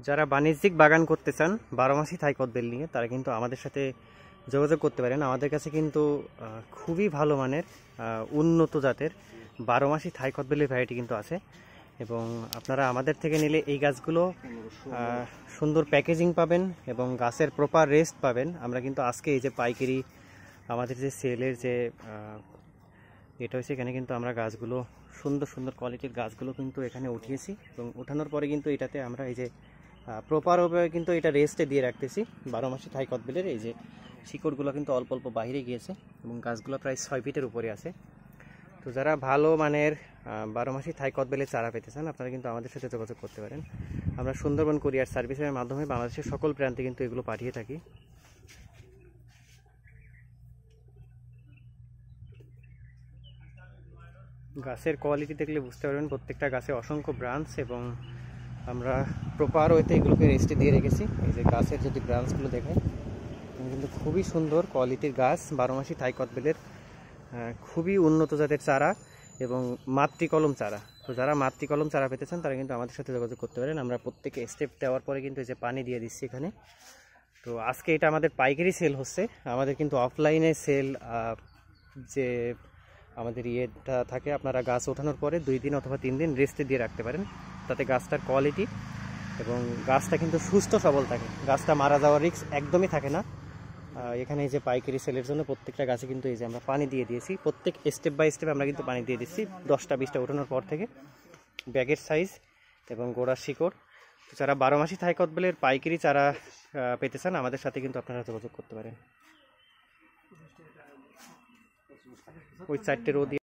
যারা বাণিজ্যিক বাগান করতে চান 12 মাসি থাই কদবেল নিয়ে, তারা কিন্তু আমাদের সাথে যোগাযোগ করতে পারেন। আমাদের কাছে কিন্তু খুবই ভালো মানের উন্নত জাতের 12 মাসি থাই কদবেলের ভ্যারাইটি কিন্তু আছে। এবং আপনারা আমাদের থেকে নিলে এই গাছগুলো সুন্দর প্যাকেজিং পাবেন এবং গাছের প্রপার রেস্ট পাবেন। আমরা কিন্তু আজকে এই যে পাইকারি আমাদের যে সেলের যে এটা হচ্ছে, এখানে কিন্তু আমরা গাছগুলো সুন্দর সুন্দর কোয়ালিটির গাছগুলো কিন্তু এখানে উঠিয়েছি এবং ওঠানোর পরে কিন্তু এটাতে আমরা এই যে প্রপারভাবে কিন্তু এটা রেস্টে দিয়ে রাখতেছি। 12 মাসি থাই কদবেলের এই যে শিকড়গুলো কিন্তু অল্প অল্প বাইরে গিয়েছে এবং গাছগুলো প্রায় 6 ফিটের উপরে আছে। তো যারা ভালো মানের 12 মাসি থাই কদবেলের চারা পেতে চান, আপনারা কিন্তু আমাদের সাথে যোগাযোগ করতে পারেন। আমরা সুন্দরবন কুরিয়ার সার্ভিসের মাধ্যমে বাংলাদেশের সকল প্রান্তে কিন্তু এগুলো পাঠিয়ে থাকি। গাছের কোয়ালিটি দেখলে বুঝতে পারবেন প্রত্যেকটা গাছে অসংখ্য ব্রাঞ্চ এবং আমরা প্রপার ওয়েতে এগুলোকে রেস্টে দিয়ে রেখেছি। এই যে গাছের যদি ব্রাঞ্চগুলো দেখায়, কিন্তু খুবই সুন্দর কোয়ালিটির গাছ 12 মাসি থাই কদবেলের খুবই উন্নত জাতের চারা এবং মাতৃকলম চারা। তো যারা মাতৃকলম চারা পেতে চান তারা কিন্তু আমাদের সাথে যোগাযোগ করতে পারেন। আমরা প্রত্যেকে স্টেপ দেওয়ার পরে কিন্তু এই যে পানি দিয়ে দিচ্ছি এখানে। তো আজকে এটা আমাদের পাইকারি সেল হচ্ছে। আমাদের কিন্তু অফলাইনে সেল যে আমাদের ইয়েটা থাকে, আপনারা গাছ ওঠানোর পরে 2 দিন অথবা 3 দিন রেস্টে দিয়ে রাখতে পারেন, তাতে গাছটার কোয়ালিটি এবং গাছটা কিন্তু সুস্থ সবল থাকে, গাছটা মারা যাওয়ার রিস্ক একদমই থাকে না। এখানে এই যে পাইকারি সেলের জন্য প্রত্যেকটা গাছে কিন্তু এই যে আমরা পানি দিয়ে দিয়েছি, প্রত্যেক স্টেপ বাই স্টেপ আমরা কিন্তু পানি দিয়ে দিচ্ছি 10টা 20টা ওঠানোর পর থেকে। ব্যাগের সাইজ এবং গোড়ার শিকড়। যারা 12 মাসি থাই কদবেলের পাইকারি চারা পেতে চান, আমাদের সাথে কিন্তু আপনারা যোগাযোগ করতে পারেন। ওই 4টে রো দিয়ে